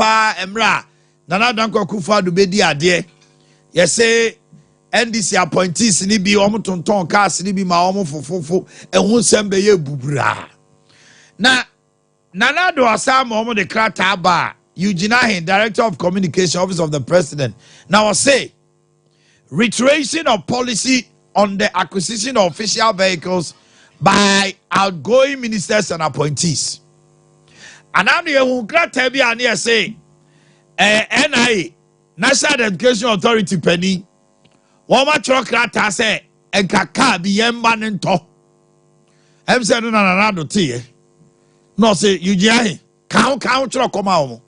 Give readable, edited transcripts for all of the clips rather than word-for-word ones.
pa emra Nana Dankwa Akufo-Addo bedi ade ye say NDC appointees ni bi omo tonton cars ni bi ma omo fofofo ehun sembe ye bubura na Nana do asama omo de krata ba Eugene Ahin, Director of Communication Office of the President. Now I say reiteration of policy on the acquisition of official vehicles by outgoing ministers and appointees. And I'm the who krata bi ani say NIA National Education Authority penny Woma chokrata say enkaka bi yemba nto. Em say no na do tie. No say Eugene Ahin kan chro koma omo.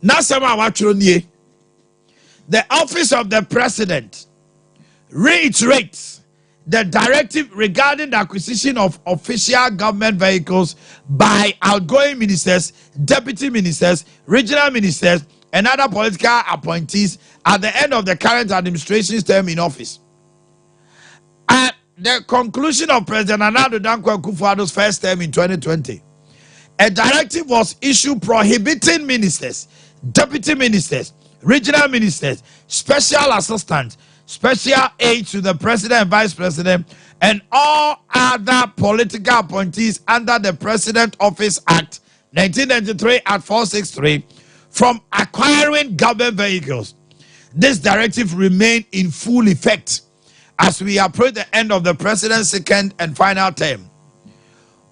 Nasema wachro nie. The office of the president reiterates the directive regarding the acquisition of official government vehicles by outgoing ministers, deputy ministers, regional ministers, and other political appointees at the end of the current administration's term in office. At the conclusion of President Nana Dankwa Akufo-Addo's first term in 2020, a directive was issued prohibiting ministers, deputy ministers, regional ministers, special assistants, special aides to the president and vice president, and all other political appointees under the President Office Act 1993 Act 463 from acquiring government vehicles. This directive remained in full effect as we approach the end of the president's second and final term.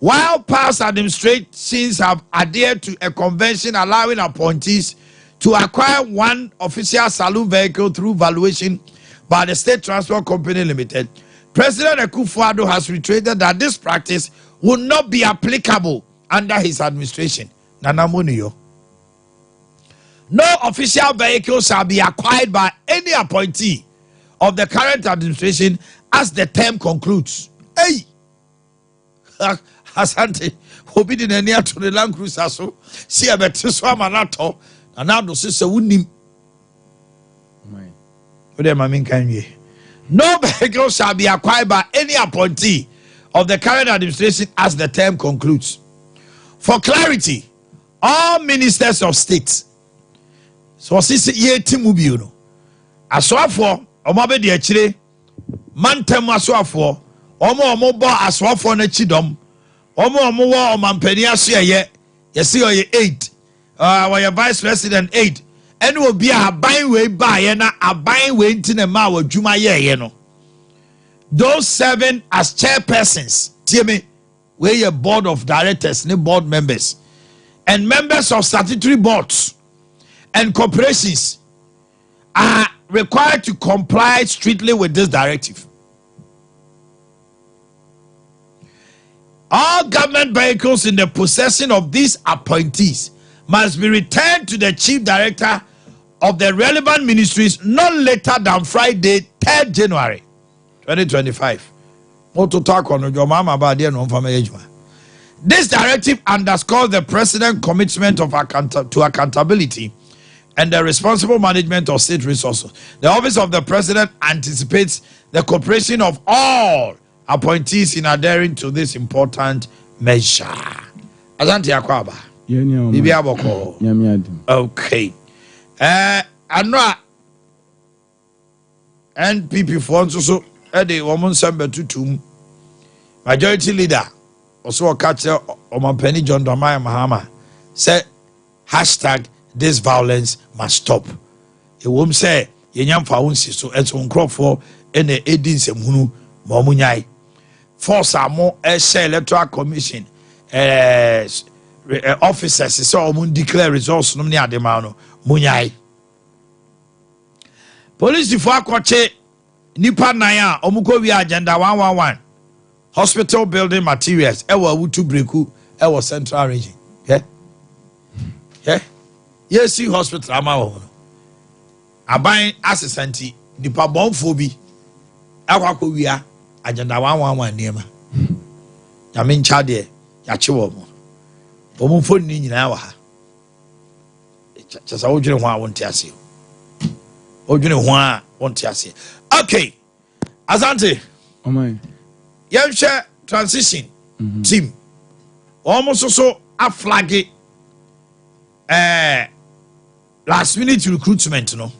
While past administrations have adhered to a convention allowing appointees to acquire one official saloon vehicle through valuation by the State Transport Company Limited, President Akufo-Addo has reiterated that this practice will not be applicable under his administration. Nana Muniyo. No official vehicle shall be acquired by any appointee of the current administration as the term concludes. Hey! Asante, obi di nani ato the Land Cruiser so, si abete so amanato, na na do se wunim. No vehicle shall be acquired by any appointee of the current administration as the term concludes. For clarity, all ministers of state, so sisi ye timu bi no, aswafo omo be de akire, mantem aswafo, omo bo aswafo na chidom, omo wo omampani asoye, yesi oye 8, wa vice president 8. And will be a buying way by na a buying way into the ma Juma ye no. Those serving as chairpersons, Timmy, where your board of directors, new board members, and members of statutory boards and corporations are required to comply strictly with this directive. All government vehicles in the possession of these appointees must be returned to the chief director of the relevant ministries not later than Friday, 3rd January 2025. This directive underscores the president's commitment to accountability and the responsible management of state resources. The office of the president anticipates the cooperation of all appointees in adhering to this important measure. Asante Akwaba. Okay. I know NPP for so a woman Sompa 93.1 majority leader also a catcher on my penny John Domaya Mahama said hashtag this violence must stop. A woman say Yenyam Faunsi so it's on crop for any edins and Munu Momunyai. Force are more electoral commission officers so declare results no near the mano munyai police for akwache nipa nan a omuko wi agenda 111 hospital building materials ewa wutu breku ewa central region yes see hospital ama wo aban assistant nipa bonfo bi akwako wi agenda 111 niema ya mencha de ya chewo mo omu phone ni nyina wa ha chasa odwene ho a wonte ase odwene ho a wonte ase. Okay, Asante omai yemhwe transition team almost so a flag last minute recruitment no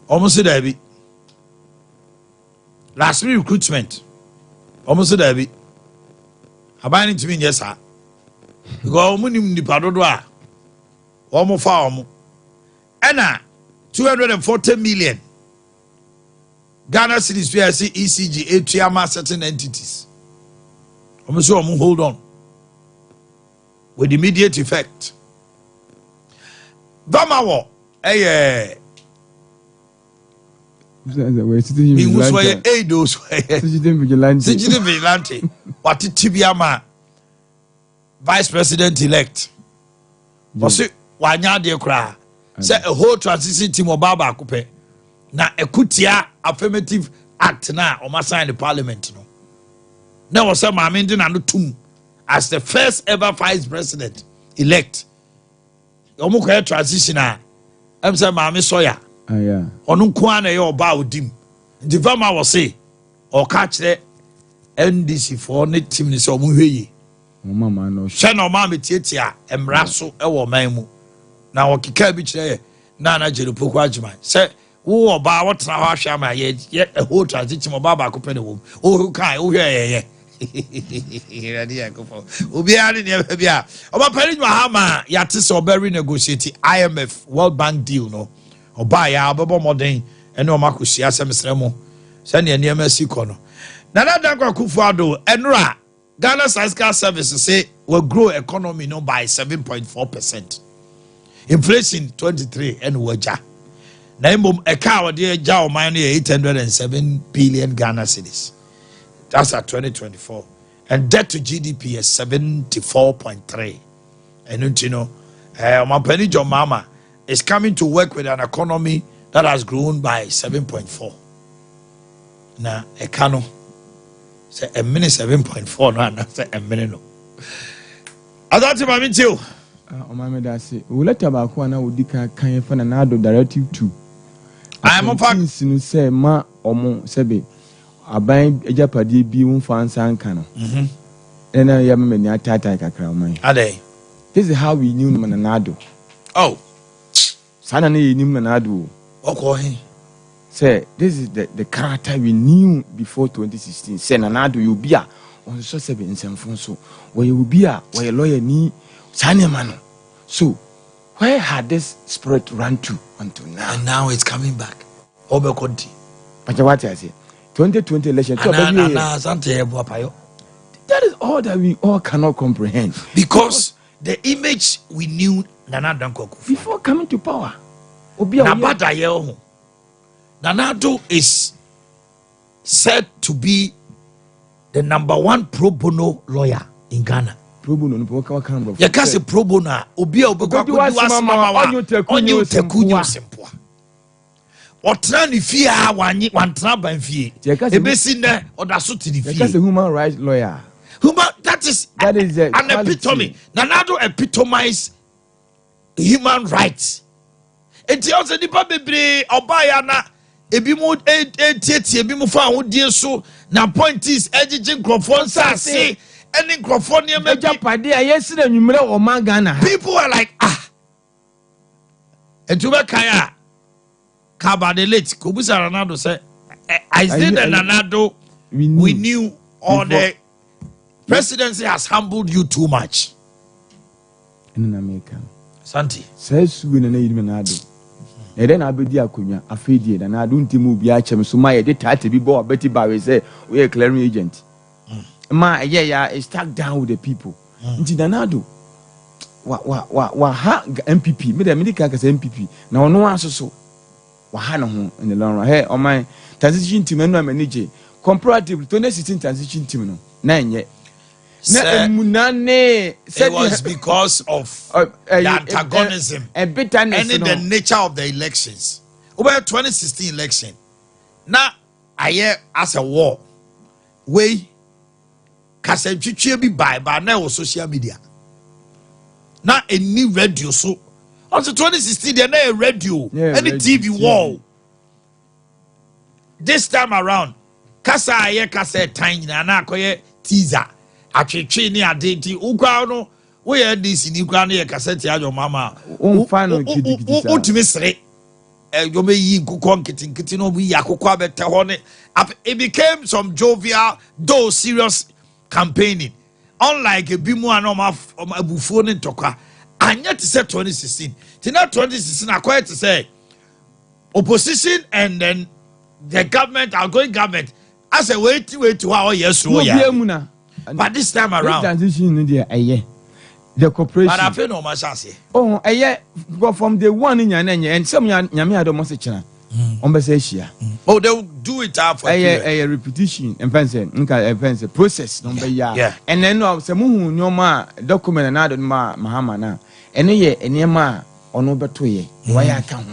almost there be last minute recruitment almost there be abani to me yes sir because omo nim nipa dodo a omo fa omo ena 240 million Ghana cedis PSC ECG Atiama certain entities almost omo hold on with immediate effect. Vamawo, vigilante. What Tibiama, Vice President elect. Was it Wanya de Kra? Say a whole transition team of Baba Coupe. Now a Kutia affirmative act now on my side the parliament. No, now was some amending and tomb as the first ever Vice President elect. Omo kwa transition a em say maame soya yeah onu kwa na ye oba odim nti fama wo say o ka kire NDC for ne team ni say omo hweyi mama no hwe na oma metietia emra so e wo man mu na wo keka bi kire na jerupoku agima say wo oba wo tra ho ahwe ama ye a whole transition oba ba ko pene wo o kan wo hwe ye Obiari never be a Oba Peri Mahama Yatis or Berry negotiate IMF World Bank deal no or buy a Bobo Modern and no Makusia Semisremo send your near Messi Kono. Nana Danko Kufuado Enra Ghana Science Services say will grow economy no by 7.4%. Inflation 23 and waja. Naimum a cow dear Jao money 807 billion Ghana cedis. That's at 2024. And debt to GDP is 74.3. And you know, my penny John Mama is coming to work with an economy that has grown by 7.4. Now, a cano say a minute 7.4, no, not say a minute. No. I thought you might too. Oh, my medasi. We let about Juana Udika can find another directive too. I am a fan. Say, ma omo sebe. Aban ejapade bi unfansa nka no na ya me atata kakra man ade this is how we knew Nanado. Oh sana na ye knew Nanado okay say this is the character we knew before 2016 say Nanado you be a on so se be nsemfo so we you be a we lawyer ni sana man so where had this spirit run to until now and now it's coming back obekonti but what I say 2020 election. That is all that we all cannot comprehend. Because the image we knew Nana Danko before coming to power. Nanado is said to be the #1 pro bono lawyer in Ghana. Pro bono, you can't say pro bono. Otra ni fie a wantra ban fie ebesi ne odaso ti ni fie that's a human rights lawyer that is an epitome. Nanado epitomize human rights. Enti also nipa bebre obaya na ebi mu etieti ebi mu fa hodie so na point is ejije nkrofo nsase any nkrofo ne ma japade a yesi na nwumre o man Ghana people are like entube kaya Kaba the late Kubusa Ronaldo said, I said that Nanado we knew or the presidency has humbled you too much. In America. Santi. Says we need Nanado. And then Abedi Akunya, a faded, and I don't move Yachem, so my data to be bought Betty Barry say, we are clearing agent. My yeah, is stuck down with the people. Into Nanado. What MPP, made a medical as MPP. Now, no answer so. In the long run, hey, on my transition team, and I'm managing comparative 2016 transition team. No, 9 yet. It was because of the antagonism and the nature of the elections. Over 2016 election, now I hear as a war. We can be by now social media. Now a new radio so. Also 2016, they're not a radio, any TV wall. This time around, Kasa tiny na koye teaser. Actually, ni adenti ukwa no we had this in Ukraine cassette your mama ultimate sre you may yi kukon kitting no we yakukwa beta hone. It became some jovial though serious campaigning, unlike a bimu and abuphone toka. And yet to say 2016 tina 2016 I quite to say opposition and then the government outgoing government as a way to our yes but this time around transition in the corporation. But I feel no much as oh go from the one in your and some yami had almost a channel oh they'll do it for a repetition and fancy process number yeah and then no some no ma document and add mahama na and ye ma or no better ye why I come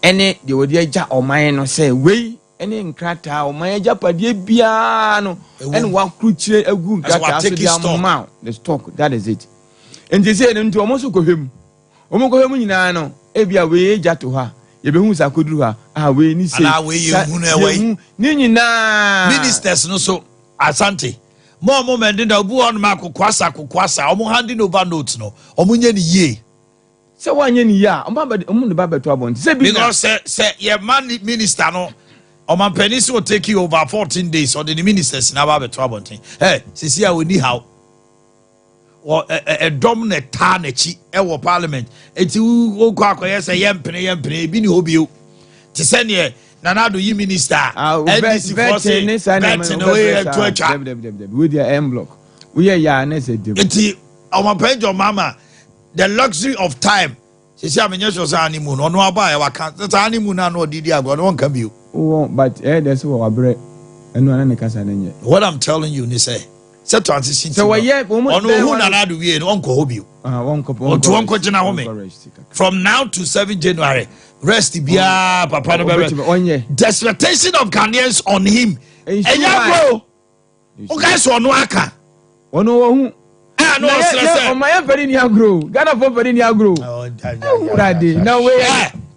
any the would ja or mine say we any crata or my japadie biano and one creature a good amount the stock that is it and they said into almost go him omoko him no ebia we ja to her ye be hu sa koduru ha we ni say na we ye hu na we ni na ministers no so asante more moment in the obu on ma kokwasa omo handing over notes no omo nya ni ye se wanye ni ya omo de ba beto abon se bi because say ye man minister no oman penisi will take you over 14 days or the ministers na ba beto abon hey sisi a we ni how or a dominant tarnachi e parliament eti wo kwa akoye say yempene bi ni obio ti se ne nanado yi minister NDC for say bet no way to acha with their M block we ya na say dem eti oman penjo mama the luxury of time sisi a menye so say honeymoon ono aba e waka say honeymoon na no odidi agro no won ka bio but there's what abre enu ana ne kasa na nye what I'm telling you ni say say transition so we ono hu nanado we no onko hobio onko jina home from now to 7 January rest bia papa no be the expectation of Ghanaians on him enyagro o guys ono aka ono wo hu no stress o my very near grow Ghana for very near grow ready now we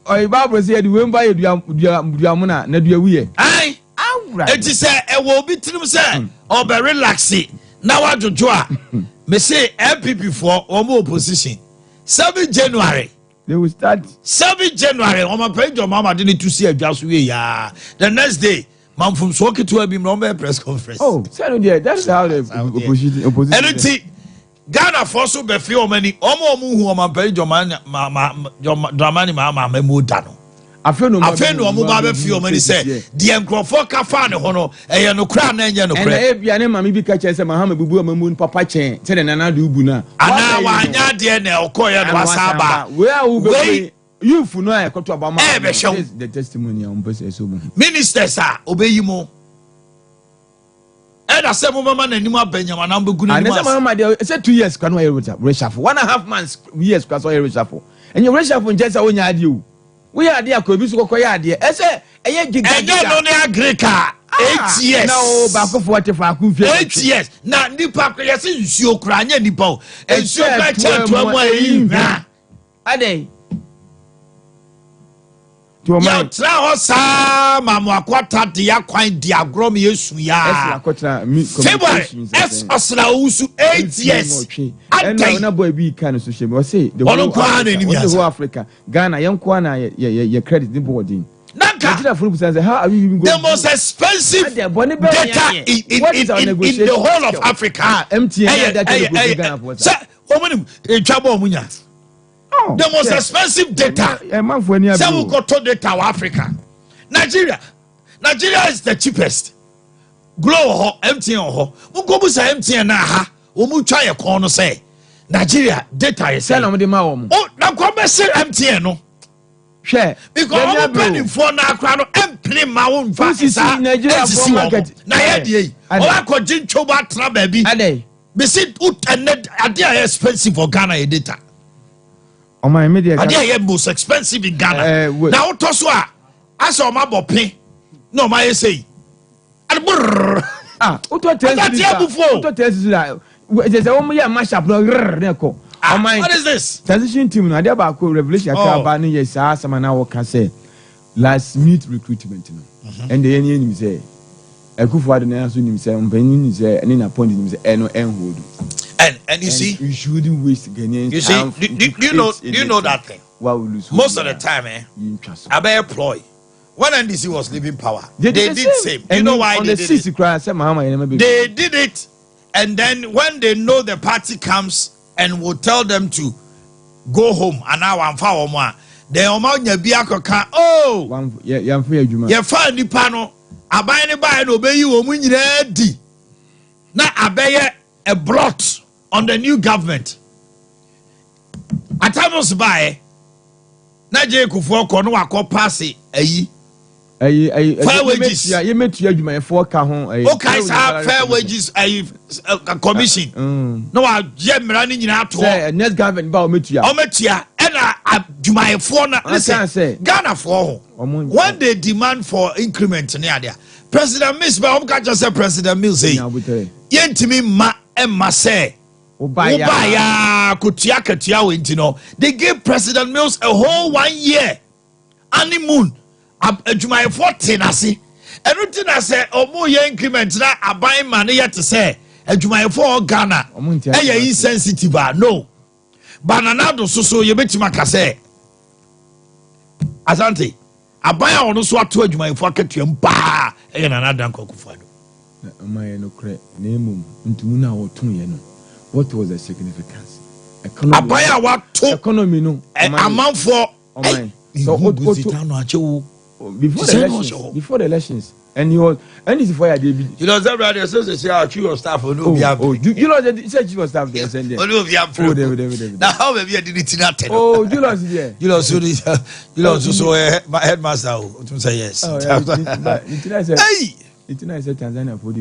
o Bible say the wemba duamuna na duawiye ai enti say e wo bi tirim say o be relax na wajojo a me say MPP for omo opposition 7 January they will start 7 January on my page of mama didn't to see a just we ya the next day man from Soke to be number press conference oh so there that's how the opposition anything Ghana for so be feel many omo hu on my page of man dramani mama memoda no afenu omo ba be feel many say the enkrofo ka fa ne ho no eye no kra na enye no kra e bia ne mama bi ka che say mahama bubu amamu papa chen te na na do ubu na ana wa anya de na okoye no asaba we a wo be you fu no e koto aba ma the testimony on person so ministers are obeyi mo and say mo mama na nimu abanyama na mbegu na nimu and say mama dey say 2 years kwa no reshuffle 1.5 months years kwa so reshuffle and you reshuffle nje say onya ade o we are there ko bi so kokoya ade e say eye giga and no ne agrika 8 years no ba ko 45 ku fi 8 years na nipa ko yesi nsuo kura anya nipa o nsuo ka cha to mo ayi na ade ya tra ho sa mamu akwata de yakwan de agrom yesu ya February es osra usu 8 years and na boy bi kan so sheme o say the whole Africa Ghana yanko na ye credit the boarding Nanka, how are you even going the most expensive data in the whole of Africa. The most expensive data. Data of Africa. Nigeria is the cheapest. Glow MTN MTN na ha. Try a corner say Nigeria data is oh na MTN no. Share because I'm paying for now crown and play my own factory Nigeria for market na here o ko jincho ba tra baby be sit ut and ade expensive for Ghana data on my media ade most expensive in Ghana now to so as o ma bopin no ma say uto test just a woman ya mash up no ko what is this transition team na dey ba ko revelation aka no yes asama na wo ka say last minute recruitment no and the any nim say Akufo-Addo na so nim say mpani nim say any na point nim say eno enhold and And you see, we shouldn't waste Ghanaians. You see, do you know that thing? Most of the time, Abe ploy. When NDC was leaving power, they did same. You know why they did it? They did it, and then when they know the party comes and will tell them to go home, and now I'm far more. They amount your biakoka. Oh, yeah, fine, Nipano. Abayne buy and obey you, ready. Now Abaye a blot on the new government. At times by Naje Kufuor kono wako pass fair wages. You met your human for Kahon. Okay, fair wages commission. No, I'm running out to next government about Metia. Ometia and Jumai for listen, Ghana for when they demand for increment near there. President Mills, but I'm just say President Mills say, Yentimi ma emma say, Ubaya kutia katia wintino. They gave President Mills a whole 1 year honeymoon. Jumai 14 asi. Everything I say, more increment na abayin money yet to say. Jumai 4 Ghana. Eye insensitive no. Banana so you bet you say. Asante. Abaya ono so ato Jumai 4 ketuem ba. Eye na dan kokufado. Amaye no kre na emum ntumu na wotun ye no. What was the significance? Abaya wato economy no. Amount for so before the elections, and he was and it's for you know that brother says say our chief of staff no be you know the chief of staff there send there no be now how maybe I did it in that you know there you know so headmaster to say yes hey it's nice Tanzania for the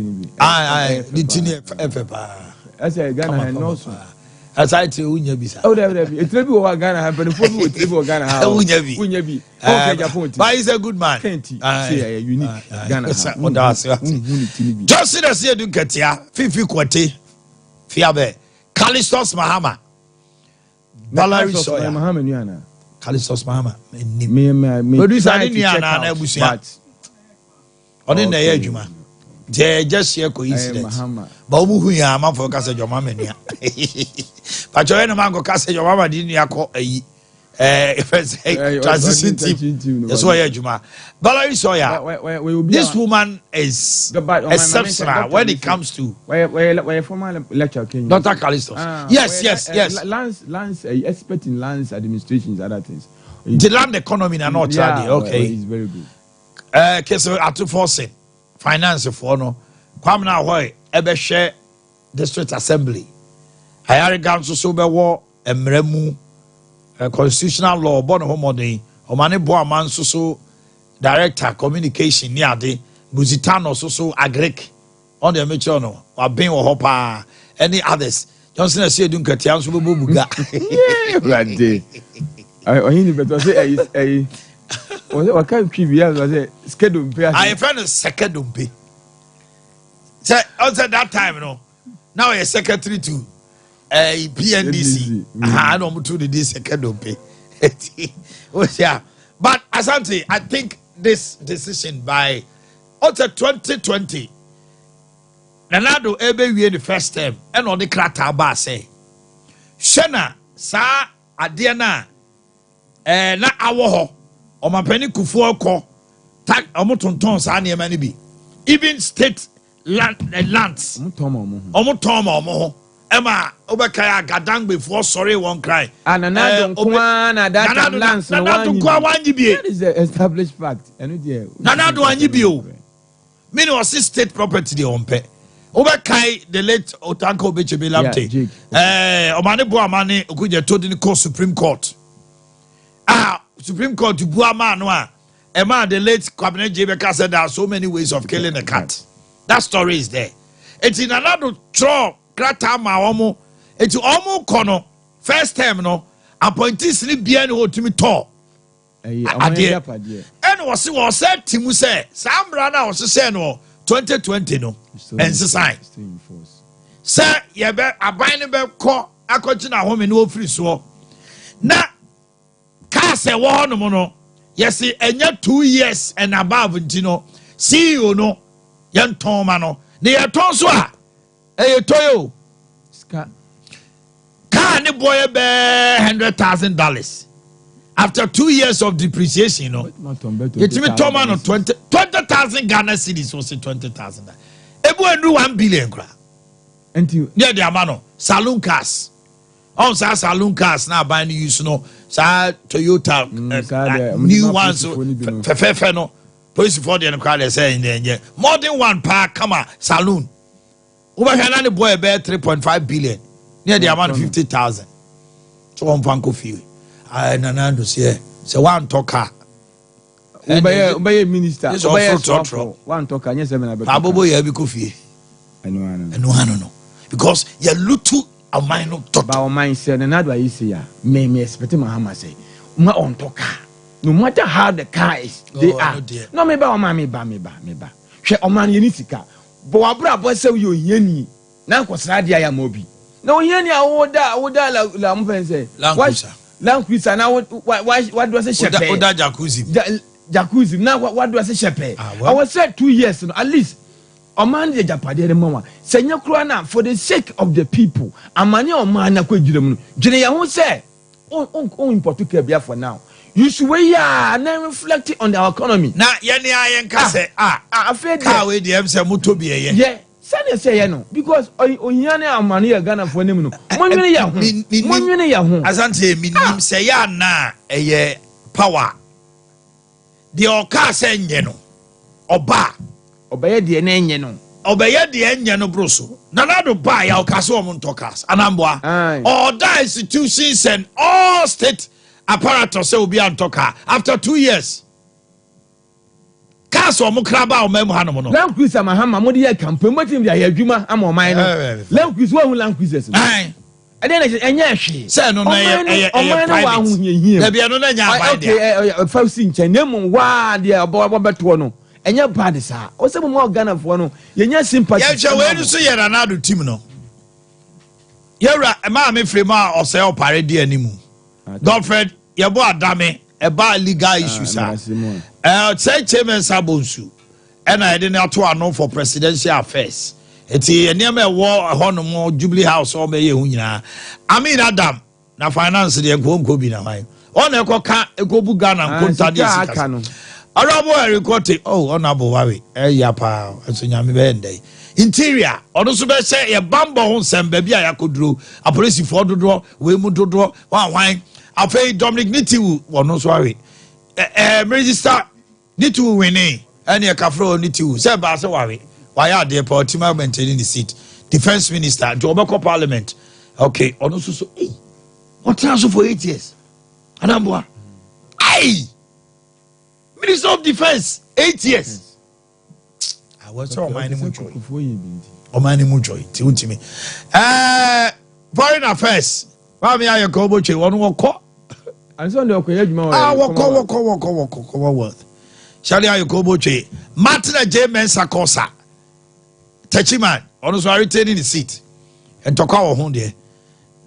the tin FFA I say Ghana and also as I tell you, bisa. Oh, there. It's maybe what Ghana have, but before we triple Ghana have. Unyabi. But he's a good man. Unique Ghana. Just see the say do ketia. Fifi kwete. Fiabe. Kalistos Mahama. Valerie Soya. Mahama niana. Kalistos Mahama. Me. Producer ni niana na ebusia. Oni na ye adwuma. They just share coincidence. But who ya man for kase your mama nia. But you no man go kase your mama di nia ko transition team. That's why you Valerie Soya. This woman is exceptional when it comes to where former lecture Kenya. Dr. Kalistos. Yes. Lands expert in lands administrations, other things. The land economy na not okay. He's very good. Case at forcing. Finance for no Kwamna Hoy ebe share district assembly ayare ganso so be wo emremu constitutional law born homodin omane bo amanso so director communication ni ade Buzitano so agric on the amateur no wa ben wo hopa any others Johnson say dun katia so be buga rade ohini beto say what kind of trivia was it? Schedule. I found a second dumpe. Say, also that time, you know. Now a secretary to a PNDC. I don't do the second dumpe. Yeah, but Asante, I think this decision by also 2020. Nanado ebe we the first term and on the krata ba say. Shena sa adiana na awo Omapeni Kufuor ko tak omotonton sa na ema ni bi even state lands omotomo ema obekaya gadang before sorry one cry ananado kwa na that lands no one that is the established fact enu there nanado anyi bi o mean was state property de ompe obekai the late Otanko Bechebe Lamte omane bo amane okuje todi ni Supreme Court Supreme Court to Buama Noa. Emma, the late Cabinet Jebeka said there are so many ways of killing a cat. That story is there. It's in another throw, Grata Maomo. It's almost kono. First time, no, appointees sleep behind what to me tall. And was said Timu say, Sam Brana was saying no 2020 no, and sign. Sir, you bet a binding bell call. I continue home in no free so. Now, Kase one mono. Yes, and yet 2 years and above, you know. See you no, young Tomano. They are Tonswa. Hey, Toyo. the boy $100,000 after 2 years of depreciation, you know. Get me Toman on 20,000 Ghana cedis was 20,000. Ebu 1 billion cra. Near the amano saloon cars. On sa saloon cars now buying use no sa Toyota new ones fefe no police for the crowd they say in there more than one park come on saloon. Over here the boy bear 3.5 billion near the amount of 50,000. So on Panko feel. I nanando say one talker. Obey minister. One talker. Yes, Abobo Yabi Kofi. I know. Because you look to a minor talk. Our mind said, and that's why you say, may expect Mahama say, my own talker. No matter how the car is, they are. No, maybe our mammy, ba. Share a man, you need to car. Boabra, boy, so you yenny. Now, what's Radia Mobi? No, yenny, I would say, Languisa, now what was a shepherd? Jacuzzi. Now what was a shepherd? I was said 2 years, at least. A man de Japade mama. Senya Krana for the sake of the people. A man or man could Jenny won't say, oh, in Portugal for now. You should wait, and then reflect on our economy. Now, Yanni, I can say, I feel how the MC Mutobia. Yeah, say, no, because Oyana money are gonna for them. 1 million, as I say, say, na a power. The Oka saying, you know, Oba. Obey the engine. Obey the engine of Brusso. Nanado buy our castle montokas, Anambwa, all the institutions and all state apparatus will be on Toka after 2 years. Castle Mukraba or Memhanomono. Lamquis Mahama Modia campaign, what in the Juma, I'm on mine. Lamquis, one Lamquis. And then I say, no, no, first in Chenemo, why the Abba and your body, sir. Or some more Ghana for no. You're sympathy. Yeah, shall we say another team? No, you're right. A mammy frema or sell parody anymore. Godfred, your boy, damn a bar legal issue, sir. Say Chairman Sabonsu, and I didn't know for presidential affairs. It's a near me war a honor Jubilee House or may you. I mean, Adam, now finance the Gongo be now. On a coca, a go Bugana, and Arabo Ricote, oh, honorable worry, yapa, as in Yamende. Interior, or also say a bamboo on some baby I could draw, a police for the draw, we would draw, one wine, I pay Dominic Nitu, or no sorry. Register Nitu winning, and a Cafro Nitu, say Basawari. Why are they Portima maintaining the seat? Defense Minister, Jobako Parliament. Okay, or also so, hey, what transfer for 8 years? Anambwa, hey! Minister of Defense, 8 years. I was so many mucho. O many mucho. Tiuntimi. Foreign Affairs. Mami ayo kobo che wonu woko. Anso ndo ko yeduma wa. Woko. Shali ayo kobo che. Martina J Mensa Kosa. Techiman. Ono so retaining the seat. And toka wo ho de.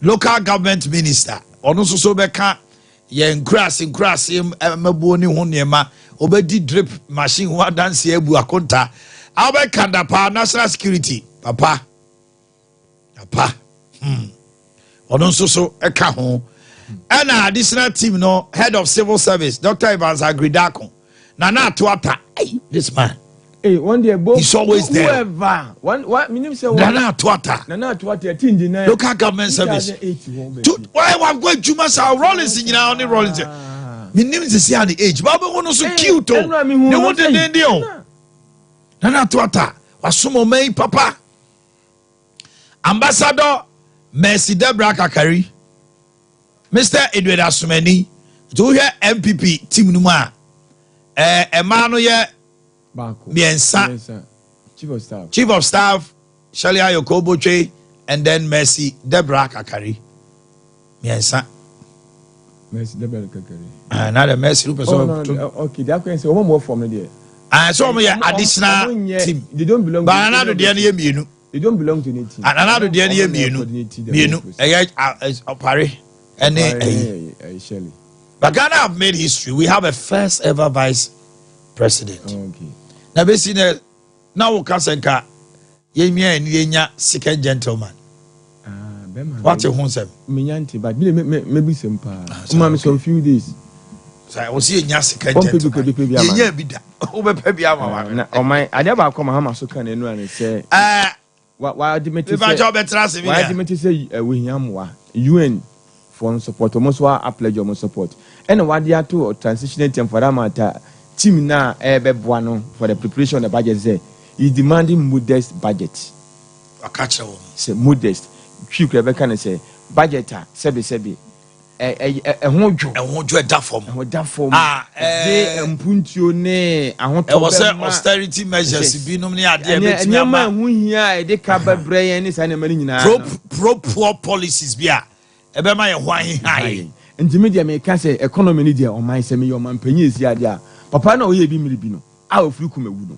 Local government minister. Ono so beka yen grass mabu ni ho niema. Obedi drip machine wa dance ebu akonta abe kanda pa national security papa odon so eka ho and additional team no head of civil service Dr. Evans Agridako na tuata this man one day he's always there whoever what meaning say na tuata local government service why I'm going to masa Rollins in only Rollins me name is see the age baba wono so cute oh they want the dey oh na tuata wasomo mai papa Ambassador Mercy Debra Kakari Mr. Edward Asumani to hear MPP team no ma no ye miensa chief of staff Shalia Yokoboche and then Mercy Debra Kakari miensa Mercy Debra Kakari another Mercy okay that can say one more from there so me additional team they don't belong but another dey na mienu they don't belong to any team another dey na mienu opare and but Ghana have made history. We have a first ever vice president. Okay. Now basically now we can say yenya second gentleman. What you want, sir? Minyanti, but maybe some pa. Some few days. So I was seeing Yasika. Yeah, be that. Over Pebiama. Oh, my, I never come home so can anyone say, why did me say, we yamwa, UN for support, almost a pledge of support. And what they are to transition time for that matter, team now, Buano, for the preparation of the budget, say, is demanding modest budget. A catcher, say modest. Quick, can say, budgeter, sebi. A won't do that form. That form. Puntio ne. I want to austerity measures. Be nominated. And your man who here, they cover brain is animating pro poor policies. Be a my high. And the media may say economy media on my semi or man pennies. Yadia. Papa no ye be milibino. I will fluke me wood.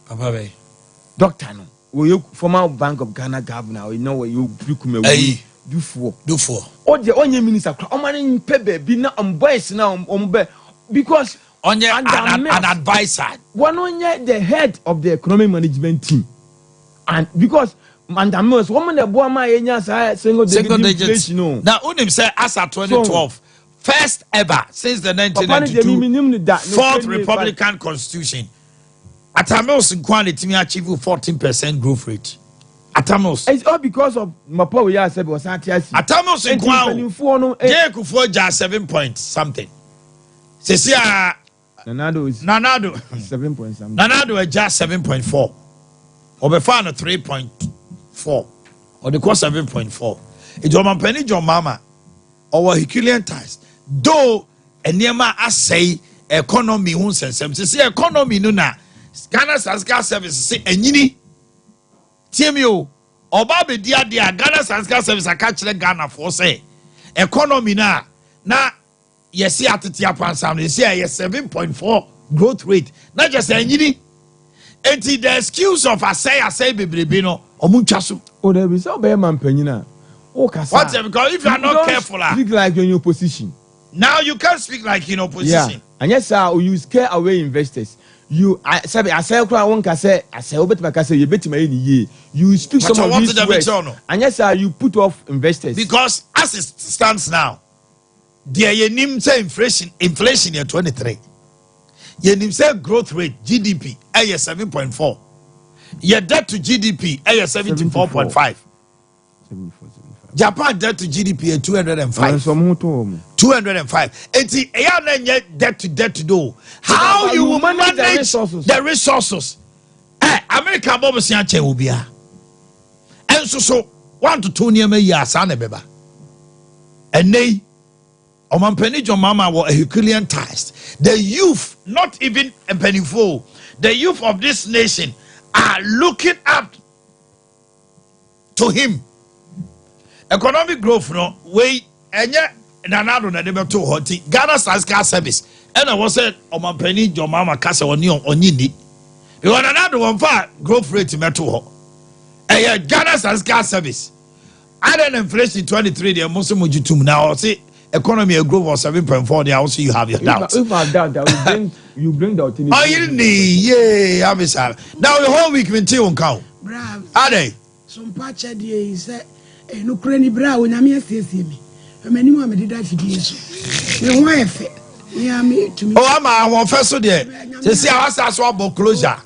Papa, Doctor, no. Will you former Bank of Ghana governor? You know where you fluke me. Do for. Oh, the only minister, Oman Pebe, be not on boys now, because on an advisor. One on the head of the economic management team. And because Mandamos, woman, the Boama, single digits. Now, Unim said, as at 2012, first ever since the 1992 fourth Republican Constitution. Atamos in quantity achieved 14% growth rate. Atamos. It's all because of Mapo. We said was Atamos in Kwao. Jake for 7 point something. Sesia Nanado 7 point something. Nanado just 7.4. Or before 3.4. Or the cost 7.4. It's your penny, your mama. Or Herculean ties. Though a nearma I say economy won't send some. See economy nuna. Ghana's gas service say enyini. Tiemio, Oba be dia Ghana Sanska Service a catch Ghana for say economy na yes at Tiapan you say yes 7.4 growth rate. Not just any the excuse of I say Bibino or Munchasu. Oh, there is so bad man penina. What because if you are not careful, speak like you're in your position. Now you can't speak like in opposition. Yeah. And yes, sir, you scare away investors. I say one can say I say you bet me ye. You speak some of these words. And yes, sir, you put off investors. Because as it stands now, there ye nim say inflation in 23. Ye nim say growth rate GDP 7.4. Your debt to GDP 74.5. Japan debt to GDP 205. 205. It's debt to do. How you will manage the resources? America Bob Sianche will be a. And so 1 to 2 near years, Anabeba. And they, Oman Penny John Mama were a Herculean task. The youth, not even a penny full, the youth of this nation are looking up to him. Economic growth, no way, and yet, and another never too hot. Ghana's gas service, and I was said, Oman Penny John Mama Casa on Yindi. You want another one for growth rate in Metro. And Ghana's gas service. Other than inflation 23, the Muslim Mujitum now see economy a growth of 7.4. They also you have your doubts. If I doubt that, you bring the alternative. Oh, you need, yeah, I'm sorry. Now the whole week been till on count. Bravo. Are they? Some patch at the say, no cranny brow when I'm here, see me. Many more did that for this. No wife. Yeah, me to me. Oh, I'm a first there. To see how I swap closure.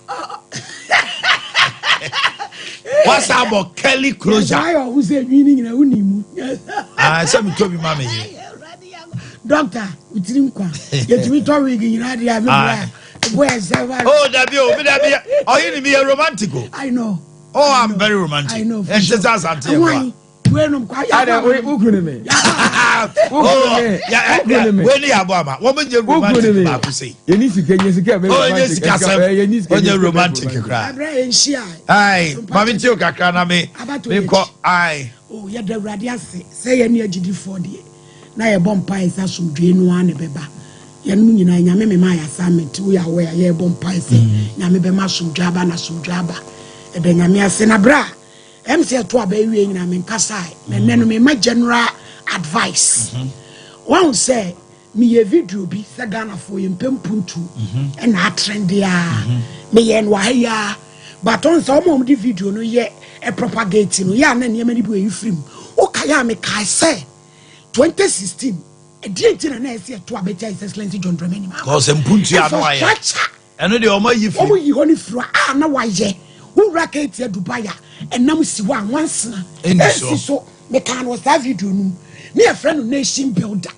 What's about Kelly closure? I always say meaning in a unimu. I said, me Toby Mammy. Doctor, we didn't come. Yet we told we in radio. Oh, that be, oh, you be a romantic. I know. Oh, I'm very romantic. I know. And just as I'm telling you. When quiet, I don't wait. Who could me? Oh, yeah, when you have Baba, what would you romantic say? You need to get your romantic cry. Aye, Mammy Tioka Caname. Aye. Oh, yeah, the radiance say any GD 40. Now a bomb pies are some drain one a beba. Yamin, I am my assignment. We are where ye bomb pies, Yamebe some jabba and some jabba. A Benamia Senabra. MC to a baby in Kasai, and then my general advice. One say, me a video be Sagana for him Pempuntu, and I trend there. Me and Waya, but on some the video no ye a propagating no ya na niam ni bu film o kaya me kai say 2016 e die ntina na ese to abetia excellence John Dramani ma cause mpuntu ya no aye eno de o ma yi film o yi honi fro na waye wo racket ya Dubai enam si wa wansena esi so me kan was that video no me a friend nation builder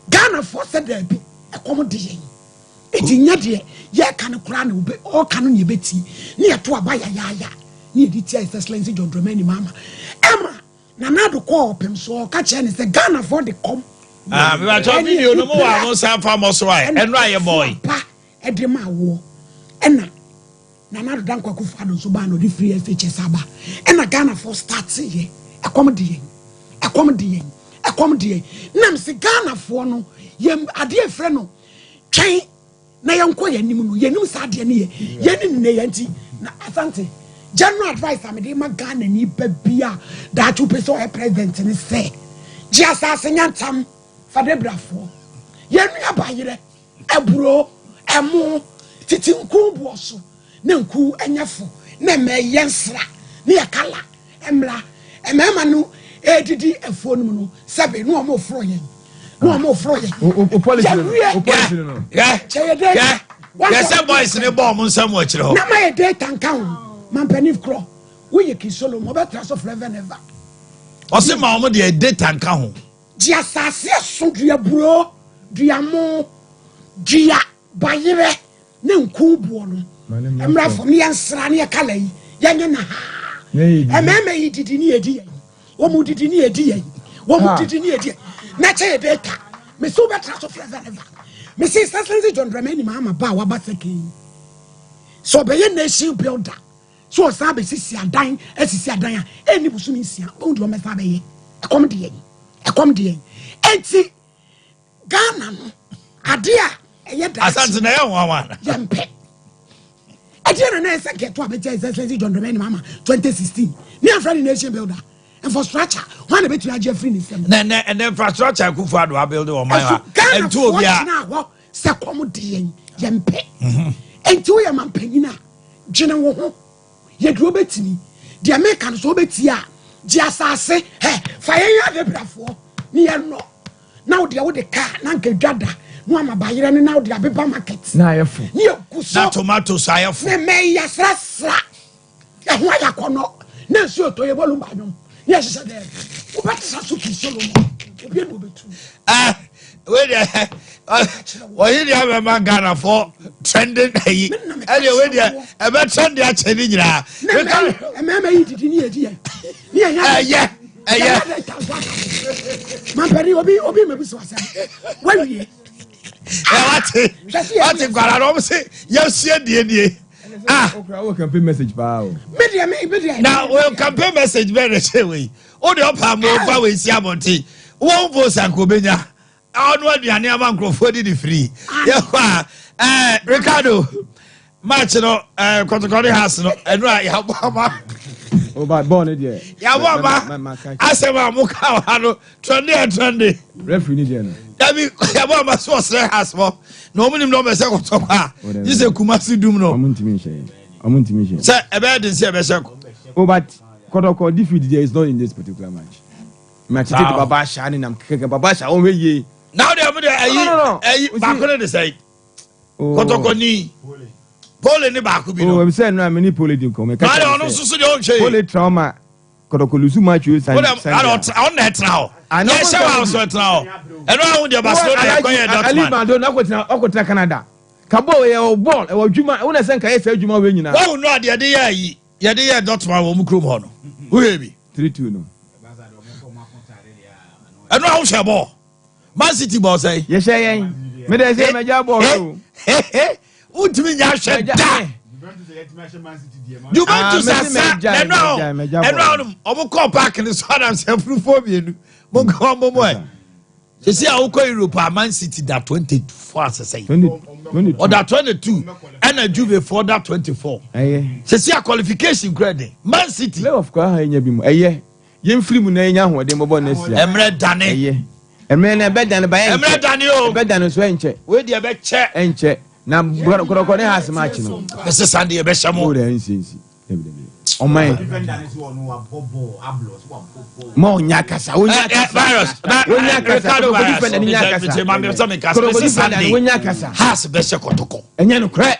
Ghana for said there be e kom de yen eti nya de ye kan kura na obe o kan no beti ne ye to abaya ya ne di tia excellence John Dramani mama emma na na do ko opem so ka che ne say Ghana for the come me ba to video no mo wa mo san fa mo so ai eno aye boy pa e de ma wo ena na do dan kwaku fa do so ba no di free FHS aba ena Ghana for start ye ekom de yen nam se Ghana for no ye ade efre no twen na yenko yanim no yenim sa ade ne ye yenim ne yanti na asante general advice am de ma Ghana ni ba bia da chu peso e president ni say ji asase nyantam fa de brafo yenu abayire eburo emu titinku buoso na nku enyefo na me yensra na yakala emra emema no edidi efo no no sebe no omo fro yen o policy no yes boys ne bomb nsam wa kire ho na my data nkan man penif kro we ye kisolo mo betra so forever never o se ma omo de data nkan ho dia asase so dua buro dua mo dua bayire ne nku buo no emra fo me yansra ne yakala yi yenye na ha emema yi didi ni edi yen wo mu didi ni edi yen wo mu didi ni edi na che data me so betra so forever never me say Excellency John Dramani mama ba wa ba seki so be ye nation builder so sa be sisi adan eni busu ni sia o do me sa be ye ekom de yen enti Ghana no ade a eye da asante na ye wanwana yempe ade na ese get to abeja Excellency John Dramani mama 2016 me afra nation builder infrastructure one bet you are free nisem and infrastructure ku fa do build o man wa enti obi a na ho se kom de yen yempe enti wo ye man panyina dwene wo ho ye duro betini de American so beti a ji asase fa ye ya de brafo ni ye no na wo de wo de car na nka dwada no amabayire ne na wo de abeba market na yefo ni kuso na tomatoes ayefo ne me ya sra ya ho ya kono na nsu oto ye bolu banyo yes said there what is Suki Solomon obi no betu we dey o ye dey man Ghana for trending ayi e dey we dey e be trend ya cheni nyina emema yi didi ni edi ni ya man peri obi me bi so asa we wie what gwara no say yesie die we campaign message pa o media now we campaign message be the say we o de opa mo fa we si abonti won vote ankobenya onu aduane ama nkrofo di free ye kwa Ricardo match no kotokori house no enu a ya boma o ba born there ya boma asema muka wa no trende referee ni there no Dabi ya boma so sre house mo no munim no be se kotokwa you say Kumasi dum no omuntimi she say ebe dey say ebe se oh but kotoko defeat there is not in this particular match the baba shani nam keke baba sha o weye now they am dey ba ko dey say kotoko ni pole ni ba ko bi no we say no am ni pole di ko me ka na ono susu de o che pole trauma kotoko lusu match we say on net now yes say wa so now eno ahun de Barcelona ya koye Dortmund Ali Mando na akotina Canada kabo ye o ball e wadwuma una sen ka ye say adwuma we nyina wo no de ye Dortmund wo mu krom ho no wo ye bi 3-2 no eno ahun she ball Man City ball say ye say yen me dey say meja ball o utimi nya hwe da Juventus asa eno omo call park ni so adam say frufo bienu mo go mo mo you see how ko Europe Man City that 24 say 20 or that 22 and a Juve for that 24 you see a qualification credit Man City play of kwa nya bi mu yen free mu na nya hoden mo bon nesia Emre Dane emre na be dan ba yen Emre Dane o be dan so enche we dey be che enche na korokɔ ne has match no bɛsɛ Sunday yɛbɛhyɛ mo o de nsinsi ɔman ma onya kasa onya kasa onya kasa ko defend ni nya kasa ma me sɛ me kasa bɛsɛ Sunday onya kasa has bɛhyɛ kɔtɔkɔ ɛnyɛ no korɛ